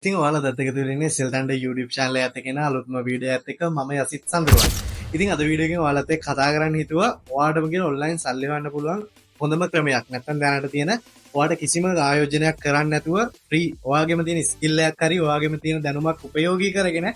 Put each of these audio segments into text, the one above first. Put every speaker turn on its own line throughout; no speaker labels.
ඉතින් ඔයාලා දත් එකතු වෙලා ඉන්නේ සෙල්තන්ඩ YouTube channel එකත් එක්ක එන අලුත්ම වීඩියෝ එකත් එක්ක මම යසිත් සඳරුවන්. ඉතින් අද වීඩියෝ එකෙන් ඔයාලත් එක්ක කතා කරන්න හිතුවා ඔයාලටම කියන ඔන්ලයින් සල්ලි හොයන්න පුළුවන් හොඳම ක්‍රමයක්. නැත්තම් දැනට තියෙන ඔයාලට කිසිම ආයෝජනයක් කරන්න නැතුව ෆ්‍රී ඔයාගෙම තියෙන ස්කිල් එකක් හරි ඔයාගෙම තියෙන දැනුමක් උපයෝගී කරගෙන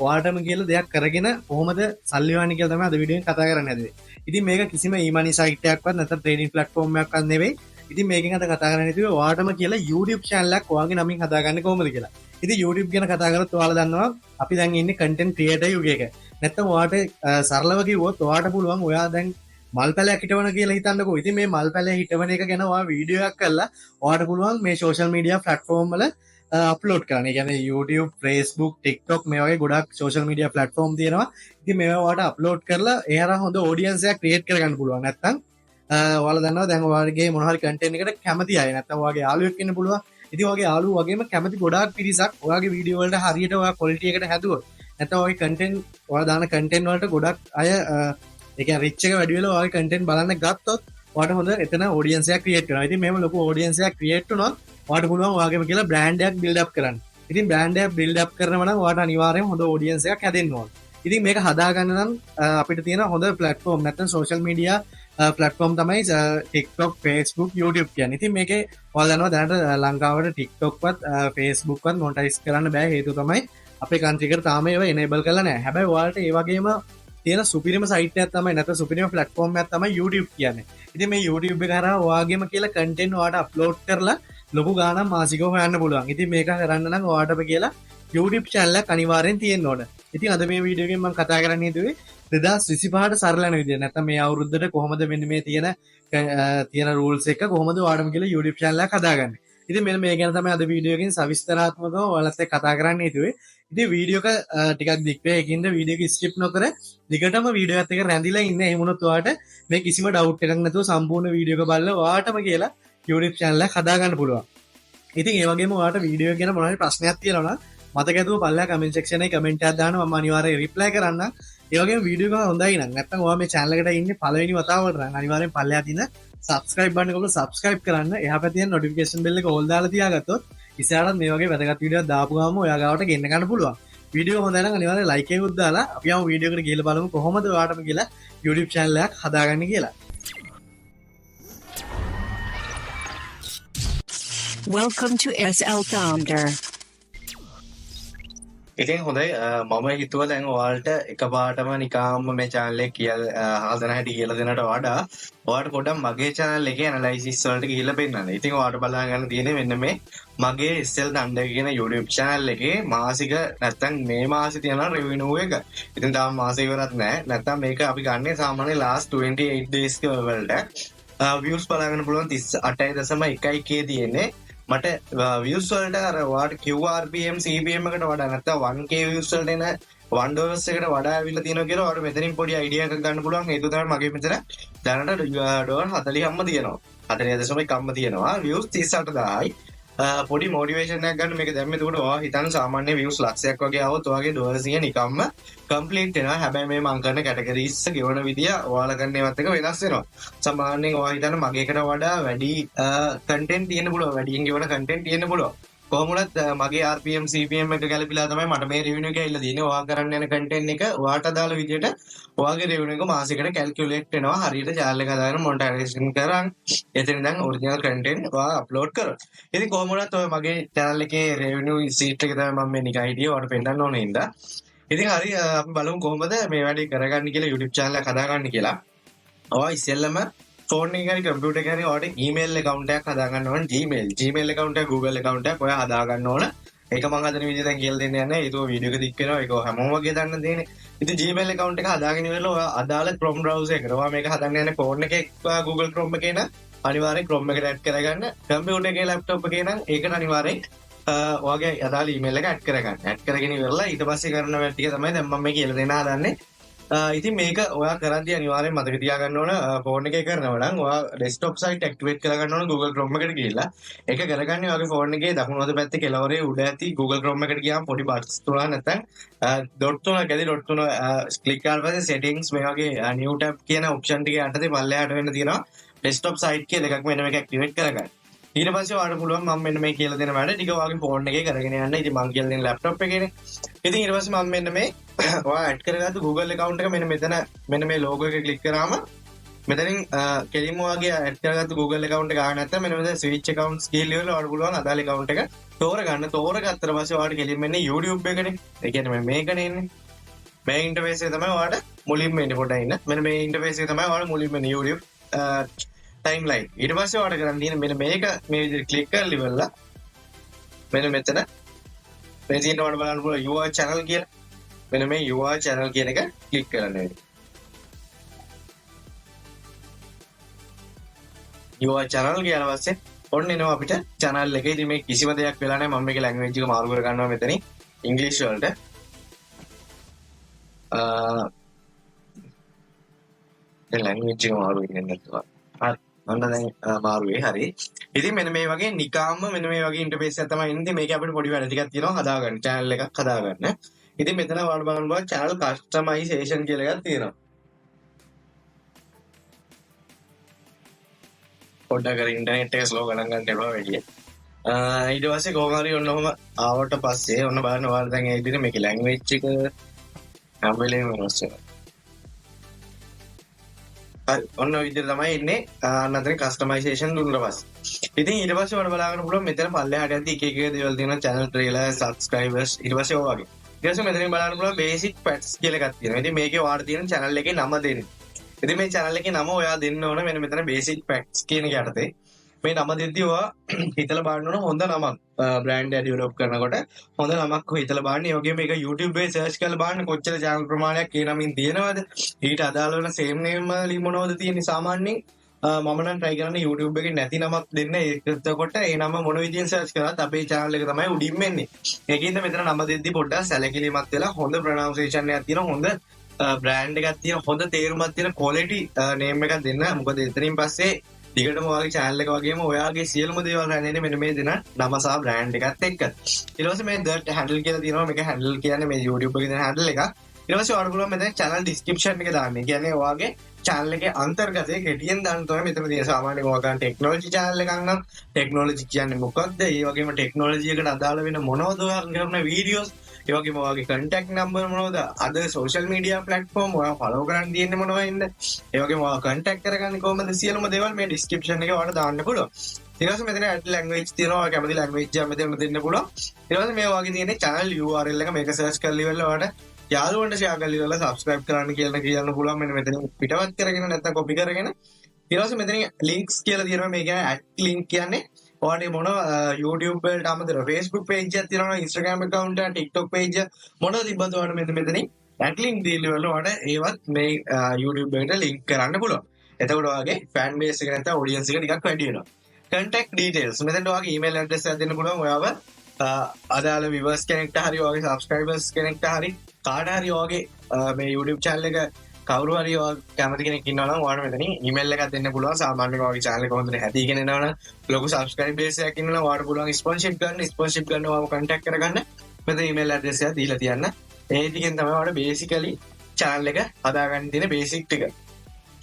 ඔයාටම කියලා දෙයක් කරගෙන කොහොමද සල්ලි හොයන්නේ කියලා තමයි අද වීඩියෝ එකෙන් කතා කරන්න හදන්නේ. ඉතින් මේක කිසිම e-money site එකක්වත් නැත්නම් trading platform එකක්වත් නෙවෙයි. ඉතින් මේකෙන් අද කතා කරන්න හිතුවේ ඔයාටම කියලා YouTube channel එකක් ඔයාගේ නමින් හදාගන්නේ කොහොමද කියලා. ඉතින් YouTube ගැන කතා කරත් ඔයාලා දන්නවා අපි දැන් ඉන්නේ content creator යුගයක. නැත්තම් ඔයාට සරලව කිව්වොත් ඔයාට පුළුවන් ඔයා දැන් මල් පැලයක් හිටවන කියලා හිතන්නකෝ. ඉතින් මේ මල් පැලය හිටවන එක ගැන ඔයා වීඩියෝ එකක් කරලා ඔයාට පුළුවන් මේ social media platform වල අප්ලෝඩ් කරන්න. ඒ කියන්නේ YouTube, Facebook, TikTok මේ වගේ ගොඩක් social media platform තියෙනවා. ඉතින් මේවා ඔයාට අප්ලෝඩ් කරලා ඒ හරහා හොඳ audience එකක් create කරගන්න පුළුවන්. නැත්තම් ඔයාලා දන්නවා දැන් ඔයාගේ මොන හරි content එකකට කැමති අය නැත්තම් ඔයාගේ යාළුවෙක් ඉන්න පුළුවන්. ඉතින් ඔයාගේ යාළුවෝ වගේම කැමති ගොඩාක් පිරිසක් ඔයාගේ වීඩියෝ වලට හරියට ඔයා quality එකට හැදුවොත් නැත්නම් ඔයාගේ content ඔයා දාන content වලට ගොඩක් අය ඒ කියන්නේ reach එක වැඩි වෙලා ඔයාගේ content බලන්න ගත්තොත් ඔයාට හොඳ එතන audience එකක් create කරනවා. ඉතින් මේව ලොකු audience එකක් create වුණොත් ඔයාට පුළුවන් ඔයාගේම කියලා brand එකක් build up කරන්න. ඉතින් brand එකක් build up කරනවා නම් ඔයාට අනිවාර්යයෙන්ම හොඳ audience එකක් හැදෙන්න ඕන. ඉතින් මේක හදාගන්න නම් අපිට තියෙන හොඳ platform නැත්නම් social media platform තමයි TikTok, Facebook, YouTube කියන්නේ. ඉතින් මේකේ ඔයාලා දන්නවා දැනට ලංකාවට TikTok වත් Facebook වත් monetize කරන්න බෑ. හේතුව තමයි අපේ country එකට තාම ඒව enable කරලා නැහැ. හැබැයි ඔයාලට ඒ වගේම තියෙන සුපිරිම site එකක් තමයි නැත්නම් සුපිරිම platform එකක් තමයි YouTube කියන්නේ. ඉතින් මේ YouTube එක හරහා ඔයාගේම කියලා content ඔයාට upload කරලා ලොකු ගාණක් මාසිකව හොයන්න පුළුවන්. ඉතින් මේක කරන්න නම් ඔයාටම කියලා YouTube channel එක අනිවාර්යෙන් තියෙන්න ඕන. ඉතින් අද මේ වීඩියෝ එකෙන් මම කතා කරන්න හිතුවේ 2025ට සරලන විදිය. නැත්නම් මේ අවුරුද්දට කොහොමද මෙන්න මේ තියෙන rules එක කොහොමද ඔයාලම කියලා YouTube channel එකක් හදාගන්නේ. ඉතින් මෙන්න මේ ගැන තමයි අද වීඩියෝ එකෙන් සවිස්තරාත්මකව ඔයාලත් එක්ක කතා කරන්න හිතුවේ. ඉතින් වීඩියෝ එක ටිකක් දික් වේ. ඒකින්ද වීඩියෝ එක skip නොකර දිගටම වීඩියෝ එකත් එක්ක රැඳිලා ඉන්න. එහෙම වුණොත් ඔයාලට මේ කිසිම doubt එකක් නැතුව සම්පූර්ණ වීඩියෝ එක බලලා ඔයාටම කියලා YouTube channel එක හදාගන්න පුළුවන්. ඉතින් ඒ වගේම ඔයාලට වීඩියෝ එක ගැන මොනවා හරි ප්‍රශ්නයක් තියෙනවා නම් මතක ඇතුව පල්ලා කමෙන්ට් සෙක්ෂන් එකේ කමෙන්ට් එකක් දාන්න මම අනිවාර්යයෙන් රිප්ලයි කරන්නම්. ඒ වගේම වීඩියෝ එක හොඳයි නම් නැත්නම් ඔයා මේ channel එකට ඉන්නේ පළවෙනි වතාවට නම් අනිවාර්යෙන් පල්ලෙහා තියෙන subscribe button එක ඔබ subscribe කරන්න. එහා පැත්තේ තියෙන notification bell එක all දාලා තියාගත්තොත් ඉස්සරහට මේ වගේ වැදගත් වීඩියෝ දාපු ගාම ඔයා ගාවට ගෙන්න ගන්න පුළුවන්. වීඩියෝ හොඳයි නම් අනිවාර්යෙන් like එකකුත් දාලා අපි යමු වීඩියෝ එකට ගිහලා බලමු කොහොමද ඔයාටම කියලා YouTube channel එකක් හදාගන්නේ කියලා.
Welcome to SL Founder.
ඉතින් හොඳයි මම හිතුවා දැන් ඔයාලට එකපාරටම නිකාම්ම මේ channel එක හදන හැටි කියලා දෙනට වඩා ඔයාලට පොඩ්ඩක් මගේ channel එකේ analysis වලට ගිහිල්ලා පෙන්නන්න. ඉතින් ඔයාලට බලා ගන්න තියෙන්නේ මෙන්න මේ මගේ SL Thunder කියන YouTube channel එකේ මාසික නැත්තම් මේ මාසේ තියෙන revenue එක. ඉතින් තාම මාසෙ ඉවරත් නැහැ. නැත්තම් මේක අපි ගන්නේ සාමාන්‍ය last 28 days වලට views බලාගන්න පුළුවන් 38.1k තියෙන්නේ. මට views වලට අර ඔයාලට QRPM CPM එකට වඩා නැත්නම් 1k views වලට එන $1 එකට වඩා ඇවිල්ලා තියෙනවා කියලා ඔයාලට මෙතනින් පොඩි idea එකක් ගන්න පුළුවන්. ඒක තමයි මගේ මෙතන දැනට $40ක්ම තියෙනවා. 40.1ක්ම තියෙනවා. views 38000යි. පොඩි මොටිවේෂන් එකක් ගන්න මේක දැම්මේ. එතකොට ඔයා හිතන්න සාමාන්‍ය views ලක්ෂයක් වගේ આવොත් ඔයාගේ $100 නිකම්ම කම්ප්ලීට් වෙනවා. හැබැයි මේ මම කරන කැටගරිස් ගෙවන විදිය ඔයාලා කරන ඒවත් එක වෙනස් වෙනවා. සාමාන්‍යයෙන් ඔයා හිතන්න මගේ එකට වඩා වැඩි කන්ටෙන්ට් තියෙන්න පුළුවන්. වැඩියෙන් ගෙවන කන්ටෙන්ට් තියෙන්න පුළුවන්. කොහොම වුණත් මගේ RPM CPM එක ගැලපිලා තමයි මට මේ revenue එක ඇවිල්ලා තියෙන්නේ. ඔයා කරන්න යන content එක ඔයාට අදාළ විදියට ඔයාගේ revenue එක මාසෙකට calculate වෙනවා. හරියට channel එක හදාගෙන monetization කරන් එතන ඉඳන් original content ඔයා upload කරනවා. ඉතින් කොහොම වුණත් ඔය මගේ channel එකේ revenue sheet එක තමයි මම මේ නිකන් හිටියේ ඔයාලට පෙන්නන්න ඕනේ ඉඳලා. ඉතින් හරි අපි බලමු කොහොමද මේ වැඩේ කරගන්නේ කියලා YouTube channel එක හදාගන්න කියලා. ඔයා ඉස්සෙල්ලම ෆෝන් එක හරි කම්පියුටර් එක හරි ඔයාලට email account එකක් හදාගන්න ඕන. Gmail account එක Google account එකක් ඔයා හදාගන්න ඕන. ඒක මම හදන විදිහ දැන් කියලා දෙන්න යන්නේ. ඒක වීඩියෝ එක දික් වෙනවා. ඒක හැමෝම වගේ දන්න දෙන්නේ. ඉතින් Gmail account එක හදාගෙන ඉවරලා ඔයා අදාළ Chrome browser එකට ඔයා මේක හදන්න යන්නේ ෆෝන් එකේ Google Chrome එකේ නම් අනිවාර්යෙන් Chrome එකට add කරගන්න. කම්පියුටර් එකේ laptop එකේ නම් ඒකට අනිවාර්යෙන් ඔයාගේ අදාළ email එක add කරගන්න. add කරගෙන ඉවරලා ඊට පස්සේ කරන වැඩ ටික තමයි දැන් මම මේ කියලා දෙන්න හදන්නේ. ඉතින් මේක ඔයා කරද්දී අනිවාර්යෙන් මතක තියාගන්න ඕන ෆෝන් එකේ කරනවා නම් ඔයා desktop site activate කරගන්න ඕන Google Chrome එකට ගිහිල්ලා ඒක කරගන්නේ ඔයාගේ ෆෝන් එකේ දකුණු අත පැත්තේ කෙළවරේ උඩ ඇති Google Chrome එකට ගියාම පොඩි buttons තුනක් නැත්නම් dot තුනක් ඇති dot තුන click කරලා පස්සේ settings මේ වගේ new tab කියන option ටික යටතේ පල්ලෙහාට වෙන්න තියෙනවා desktop site කියලා එකක් මෙන්න මේක activate කරගන්න. ඊට පස්සේ ඔයාලට පුළුවන් මම මෙන්න මේ කියලා දෙන වැඩ ටික ඔයාගේ ෆෝන් එකේ කරගෙන යන්න. ඉතින් මම කියලා දෙන ලැප්ටොප් එකේනේ. ඉතින් ඊට පස්සේ මම මෙන්න මේ ඔයා ඇඩ් කරගත්තු Google account එක මෙන්න මේ logo එක ක්ලික් කරාම මෙතනින් කෙලින්ම ඔයාගේ ඇඩ් කරගත්තු Google account එක ආව නැත්නම් මෙන්න මෙතන switch accounts කියලා ඉවරලා ඔයාලට පුළුවන් අදාළ account එක තෝරගන්න. තෝරගත්තට පස්සේ ඔයාලට කෙලින්ම එන්නේ YouTube එකනේ. ඒ කියන්නේ මේකනේ එන්නේ. මේ ඉන්ටර්ෆේස් එක තමයි ඔයාලට මුලින්ම එන්නේ. පොඩ්ඩක් ඉන්න. මෙන්න මේ ඉන්ටර්ෆේස් එක තමයි ඔයාලට මුලින්ම එන්නේ YouTube timeline. ඊට පස්සේ ඔයාලට කරන්න තියෙන්නේ මෙන්න මේක මේ විදිහට ක්ලික් කරලා ඉවරලා මෙන්න මෙතන මේ තියෙන ඔයාලට බලන්න පුළුවන් your channel කියලා. මෙන්න මේ your channel කියන එක ක්ලික් කරන්න වෙනවා. your channel කියලා පස්සේ ඔන්න එනවා අපිට channel එක. ඉතින් මේ කිසිම දෙයක් වෙලා නැහැ. මම මේකේ language එක මාරු කර ගන්නවා මෙතනින් English වලට. දැන් language එක මාරු වෙන්නේ නැතුව. හරි. මම දැන් මාරුවේ හරි. ඉතින් මෙන්න මේ වගේ නිකාම්ම මෙන්න මේ වගේ ඉන්ටර්ෆේස් එකක් තමයි එන්නේ. මේක අපිට පොඩි වැඩ ටිකක් තියෙනවා හදාගන්න. channel එකක් හදාගන්න. ඉතින් මෙතන ඔයාලට බලන්න පුළුවන් channel customization කියලා එකක් තියෙනවා. පොඩ්ඩක් අර ඉන්ටර්නෙට් එක ස්ලෝ ගණන් ගන්න එපා වැඩි. ඊට පස්සේ කොහොම හරි ඔන්න ඔහම ආවට පස්සේ ඔන්න බලන්න ඔයාලා දැන් ඒ විදිහට මේකේ language එක හැම වෙලේම වෙනස් වෙනවා. හරි ඔන්න ඔය විදිහට තමයි ඉන්නේ අන්නතර කස්ටමයිසේෂන් දුන්නා පස්සේ. ඉතින් ඊට පස්සේ ඔයාලා බලාගන්න පුළුවන් මෙතන පල්ලෙහාට යද්දි එක එක දේවල් තියෙනවා channel trailer subscribers ඊට පස්සේ ඔය වගේ. ඊට පස්සේ මෙතනින් බලන්න පුළුවන් basic facts කියලා එකක් තියෙනවා. ඉතින් මේකේ ඔයාලා තියෙන channel එකේ නම දෙන්න. ඉතින් මේ channel එකේ නම ඔයා දෙන්න ඕන මෙතන basic facts කියන එක යටතේ. මේ නම දෙද්දි ඔයා හිතලා බලන්න ඕන හොඳ නමක් brand එක develop කරනකොට හොඳ නමක් හිතලා බලන්න. ඒ වගේම මේක YouTube එකේ search කරලා බලන්න කොච්චර channel ප්‍රමාණයක් ඒ නමින් තියෙනවද. ඊට අදාළ වෙන same name වලින් මොනවද තියෙන්නේ සාමාන්‍යයෙන්. මම නම් try කරන්නේ YouTube එකේ නැති නමක් දෙන්න. ඒකකොට ඒ නම මොන විදිහෙන් search කරත් අපේ channel එක තමයි උඩින්ම එන්නේ. ඒකින්ද මෙතන නම දෙද්දි පොඩ්ඩක් සැලකිලිමත් වෙලා හොඳ pronunciation එකක් තියෙන හොඳ brand එකක් තියෙන හොඳ තේරුමක් තියෙන quality name එකක් දෙන්න. මොකද එතනින් පස්සේ දිගටම ඔයාගේ channel එක වගේම ඔයාගේ සියලුම දේවල් රැඳෙන්නේ මෙන්න මේ දෙන නම සහ brand එකත් එක්ක. ඊට පස්සේ මේ the handle කියලා තියෙනවා. මේක handle කියන්නේ මේ YouTube එකේ තියෙන handle එක. ඊට පස්සේ ඔයාලට පුළුවන් මෙතන channel description එක දාන්න. ඒ කියන්නේ ඔයාගේ channel එකේ අන්තර්ගතයේ කෙටියෙන් දාන්න තමයි මෙතන තියෙන. සාමාන්‍යයෙන් ඔයාගන්න technology channel එකක් නම් technology කියන්නේ මොකක්ද? ඒ වගේම technology එකට අදාළ වෙන මොනවද ඔයා කරන videos ඒ වගේම ඔයාගේ contact number මොනවද? අද social media platform ඔයා follow කරන් තියෙන්නේ මොනවයින්ද? ඒ වගේම ඔයා contact කරගන්නේ කොහොමද? සියලුම දේවල් මේ description එකේ ඔයාලට දාන්න පුළුවන්. ඊට පස්සේ මෙතන add language තියෙනවා. ඔයා කැමති language එකක් මෙතන දෙන්න පුළුවන්. ඊට පස්සේ මේ ඔයාගේ තියෙන channel URL එක මේක search කරලා ඉවරලා ඔයාලට යාළුවන්ට share කරලා ඉවරලා subscribe කරන්න කියලා කියන්න පුළුවන්. මෙන්න මෙතන පිටවත් කරගෙන නැත්නම් copy කරගෙන ඊට පස්සේ මෙතන links කියලා තියෙනවා. මේ කියන්නේ add link කියන්නේ ඔයාලේ මොන YouTube වලට අමතරව Facebook page එකක් තියෙනවා, Instagram account එක, TikTok page එක මොනවද තිබ්බද ඔයාලට මෙතනින් add link දීලා වල ඔයාලට ඒවත් මේ YouTube එකට link කරන්න පුළුවන්. එතකොට ඔයාගේ fan base එක නැත්නම් audience එක ටිකක් වැඩි වෙනවා. Contact details මෙතනට ඔයාගේ email address එකක් දෙන්න පුළුවන්. ඔයාව අදාළ viewers කෙනෙක්ට හරි ඔයාගේ subscribers කෙනෙක්ට හරි කාට හරි ඔයාගේ මේ YouTube channel එක කවුරු හරි කැමති කෙනෙක් ඉන්නවා නම් ඔයාලට මෙතනින් email එකක් දෙන්න පුළුවන්. සාමාන්‍යයෙන් ඔයාගේ channel එක හොඳට හැදීගෙන යනවා නම් ලොකු subscribe base එකක් ඉන්නවා නම් ඔයාලට පුළුවන් sponsorship ගන්න ඔයාව contact කරගන්න. මෙතන email address එක දීලා තියන්න. ඒ ටිකෙන් තමයි ඔයාලට basically channel එක හදාගන්න තියෙන basic ටික.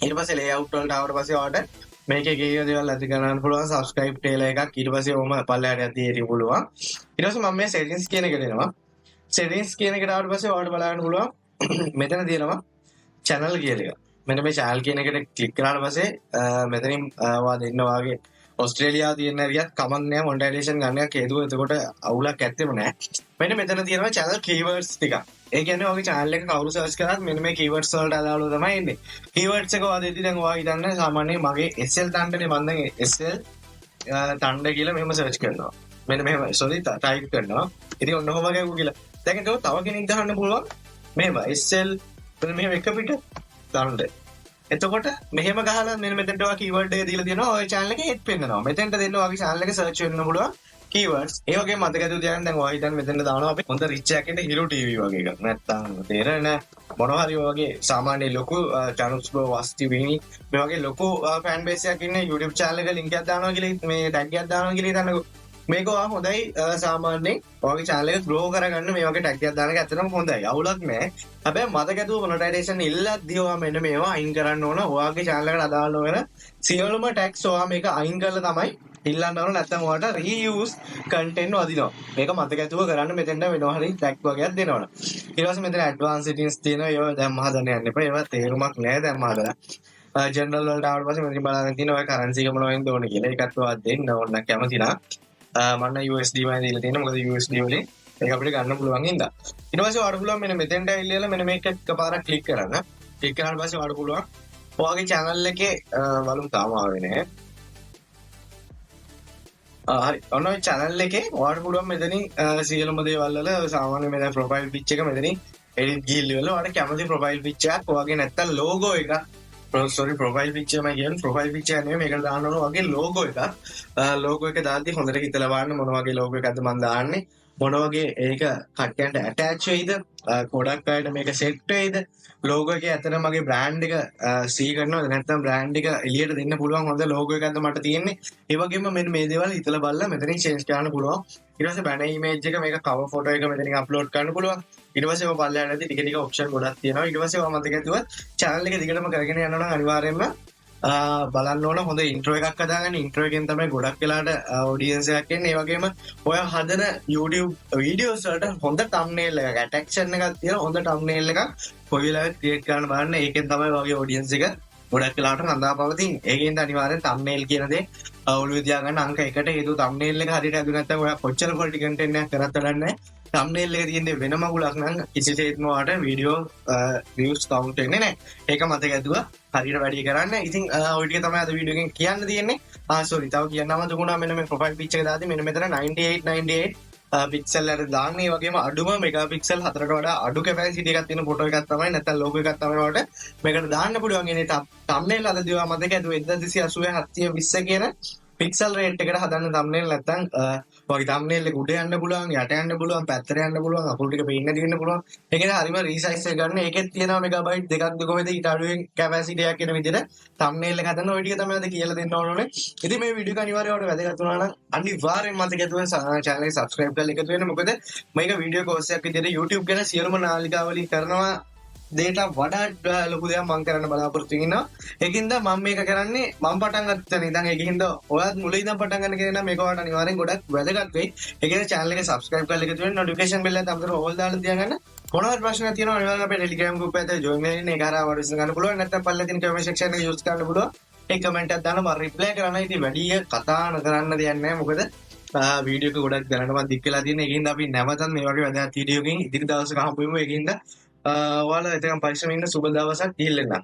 ඊට පස්සේ layout වලට ආවට පස්සේ ඔයාලට මේකේ කීය දේවල් ඇති කරගන්න පුළුවන්. subscribe trailer එකක් ඊට පස්සේ ඔහම පල්ලෙහාට යද්දී ඒක පුළුවන්. ඊට පස්සේ මම මේ settings කියන එක දෙනවා. settings කියන එකට ආවට පස්සේ ඔයාලට බලන්න පුළුවන් මෙතන තියෙනවා channel කියලා එක. මෙන්න මේ channel කියන එකට ක්ලික් කරාට පස්සේ මෙතනින් ඔයා දෙන්න වාගේ ඕස්ට්‍රේලියාව තියෙන හරියත් කමක් නෑ මොනිටයිසේෂන් ගන්නයක් හේතුව එතකොට අවුලක් ඇත්තෙම නෑ. මෙන්න මෙතන තියෙනවා channel keywords ටික. ඒ කියන්නේ ඔයාගේ channel එක කවුරු search කරත් මෙන්න මේ keywords වලට අදාළව තමයි එන්නේ. keywords එක ඔයා දෙද්දි දැන් ඔයා හිතන්න සාමාන්‍යයෙන් මගේ SL තණ්ඩනේ මම දැන් SL තණ්ඩ කියලා මෙහෙම search කරනවා. මෙන්න මෙහෙම sorry type කරනවා. ඉතින් ඔන්න ඔහොම ගිහුවා කියලා. දැන් ඒක තව කෙනෙක් දාන්න පුළුවන්. මෙහෙම SL මෙහෙම එක පිට තණ්ඩ. එතකොට මෙහෙම ගහලා මෙන්න මෙතනට ඔයා keyword එක දීලා තියෙනවා. ඔය channel එකේ හෙත් පෙන්නනවා. මෙතෙන්ට දෙන්න ඔයාගේ channel එක search වෙන්න පුළුවන් keywords. ඒ වගේම මතක ඇතුව තියාගන්න දැන් ඔයා හිතන්න මෙතෙන්ට දානවා අපි හොඳ rich එකක් ඉන්න Hero TV වගේ එකක්. නැත්තම් තේරෙන්නේ මොනවා හරි වගේ සාමාන්‍ය ලොකු channels බෝ වස්ති විනි මේ වගේ ලොකු fan base එකක් ඉන්න YouTube channel එක link එකක් දානවා කියලා මේ tag එකක් දානවා කියලා හිතන්නකෝ. මේක ඔයා හොඳයි සාමාන්‍යයෙන් ඔයාගේ channel එක grow කරගන්න මේ වගේ tag එකක් දාන එක ඇත්තටම හොඳයි. අවුලක් නැහැ. හැබැයි මතක ඇතුව monetization ඉල්ලද්දී ඔයා මෙන්න මේවා අයින් කරන්න ඕන. ඔයාගේ channel එකට අදාළ වෙන සියලුම tags ඔයා මේක අයින් කරලා තමයි ඉල්ලන්න ඕන නැත්නම් ඔයාලට රීයුස් කන්ටෙන්ට් වදිනවා. මේක මතක ඇතුව කරන්න මෙතෙන්ට වෙනවා හරි ටැග් වගේක් දෙනවනේ. ඊට පස්සේ මෙතන ඇඩ්වාන්ස් සෙටින්ග්ස් තියෙනවා. ඒවා දැම්ම හදන්න යන්න එපා. ඒවා තේරුමක් නැහැ දැම්ම හදලා. ජනරල් වලට ආවට පස්සේ මෙතන බලන්න තියෙනවා ඔය කරන්සි එක මොනවයින්ද ඕනේ කියලා. ඒකත් ඔයාලා දෙන්න ඕන කැමති නම්. මම USD වලින් දීලා තියෙනවා. මොකද USD වලින් ඒක අපිට ගන්න පුළුවන් හින්දා. ඊට පස්සේ ඔයාලට පුළුවන් මෙන්න මෙතෙන්ට ඇවිල්ලා මෙන්න මේක එකපාරක් ක්ලික් කරන්න. ක්ලික් කරාට පස්සේ ඔයාලට පුළුවන් ඔයාගේ channel එකේ වලුම් තාම ආවේ නැහැ. හරි ඔන්න ඔය channel එකේ ඔයාලට පුළුවන් මෙතනින් සියලුම දේවල් වල සාමාන්‍ය මෙතන profile pic එක මෙතනින් edit ගිහිල්ලා ඔයාලට කැමති profile pic එකක් ඔයාගේ නැත්තම් logo එකක් profile picture මම කියන්නේ profile picture නෙමෙයි මේකට දාන්න ඕන වගේ logo එකක් logo එක දාද්දි හොඳට හිතලා බලන්න මොන වගේ logo එකක්ද මම දාන්නේ මොන වගේ ඒක කට්ටියන්ට attach වෙයිද ගොඩක් අයට මේක set වෙයිද logo එකේ ඇත්තටම මගේ brand එක see කරනවද නැත්නම් brand එක එළියට දෙන්න පුළුවන් හොඳ logo එකක්ද මට තියෙන්නේ ඒ වගේම මෙන්න මේ දේවල් හිතලා බලලා මෙතනින් change කරන්න පුළුවන් ඊට පස්සේ banner image එක මේක cover photo එක මෙතනින් upload කරන්න පුළුවන් ඊට පස්සේ ඔය පල්ලෙහාට ඇති ටික ටික option ගොඩක් තියෙනවා ඊට පස්සේ ඔයා මතක ඇතුව channel එක දිගටම කරගෙන යනවා නම් අනිවාර්යයෙන්ම බලන්න ඕන හොඳ intro එකක් හදාගන්න intro එකෙන් තමයි ගොඩක් වෙලාට audience එකක් එන්නේ ඒ වගේම ඔය හදන YouTube videos වලට හොඳ thumbnail එකක් attraction එකක් තියෙන හොඳ thumbnail එකක් කොයි වෙලාවෙත් create කරන්න බලන්න ඒකෙන් තමයි වගේ audience එක ගොඩක් වෙලාට රඳා පවතින්නේ ඒකෙන්ද අනිවාර්යෙන් thumbnail කියන දේ ඔළුවේ තියාගන්න අංක 1ට හේතුව thumbnail එක හරියට හදුවේ නැත්නම් ඔයා කොච්චර quality content එකක් කරත් වැඩක් නැහැ thumbnail එක තියෙන්නේ වෙන මගුලක් නම් කිසිසේත්ම ඔයාලට video views count වෙන්නේ නැහැ. ඒක මතක ඇතුව හරියට වැඩි කරන්න. ඉතින් ඔය ටික තමයි අද වීඩියෝ එකෙන් කියන්න තියෙන්නේ. sorry තව කියන්නම දුන්නා මෙන්න මේ profile picture එක දාද්දි මෙන්න මෙතන 9898 pixel එකට දාන්න. ඒ වගේම අඩුම megapixel 4කට වඩා අඩු capacity එකක් තියෙන ෆොටෝ එකක් තමයි නැත්නම් logo එකක් තමයි ඔයාලට මේකට දාන්න පුළුවන්. ඉතින් thumbnail අද දිවා මතක ඇතුව 1280 720 කියන පික්සල් රේට් එකට හදන්න thumbnail නැත්නම් ඔයගේ thumbnail එක උඩ යන්න පුළුවන් යට යන්න පුළුවන් පැත්තට යන්න පුළුවන් අකුරු ටික පේන්න දෙන්න පුළුවන් ඒකේ හරිම resize එක ගන්න ඒකෙත් තියෙනවා මෙගාබයිට් දෙකක්ද කොහෙද ඊට අඩුවෙන් capacity එකක් කියන විදිහට thumbnail එක හදන්න ඔය ටික තමයි අද කියලා දෙන්න ඕනේ ඉතින් මේ වීඩියෝ එක අනිවාර්යයෙන් ඔයාලට වැදගත් වුණා නම් අනිවාර්යෙන් මතක ඇතුව channel එක subscribe කරලා එකතු වෙන්න මොකද මේක වීඩියෝ කෝස් එකක් විදිහට YouTube ගැන සියලුම නාලිකාවලින් කරනවා දේට වඩා ලොකු දෙයක් මම කරන්න බලාපොරොත්තු වෙනවා. ඒකින්ද මම මේක කරන්නේ මම පටන් ගත්ත ඉඳන් ඒකින්ද ඔයත් මුලින් ඉඳන් පටන් ගන්න කෙනා මේක ඔයාලට අනිවාර්යෙන් ගොඩක් වැදගත් වෙයි. ඒකෙන් channel එක subscribe කරලා එකතු වෙන්න notification bell එක අමතර all දාලා තියාගන්න. මොනවද ප්‍රශ්න තියෙනවා අනිවාර්යෙන් අපේ Telegram group එකට join වෙන්න ඒක හරහා වඩ විසඳ ගන්න පුළුවන්. නැත්නම් පල්ලේ තියෙන comment section එක use කරන්න පුළුවන්. ඒ comment එකක් දාන්න මම reply කරන්න. ඉතින් වැඩි කතා නොකරන්න දෙයක් නැහැ. මොකද වීඩියෝ එක ගොඩක් දැනට මම දික් වෙලා තියෙන. ඒකින්ද අපි නැවතත් මේ වගේ වැදගත් වීඩියෝ එකකින් ඉදිරි දවසක හම්බ වෙමු. ඒකින්ද ඔයාලා එතකන් පරිස්සමින් ඉන්න සුබ දවසක් දීලා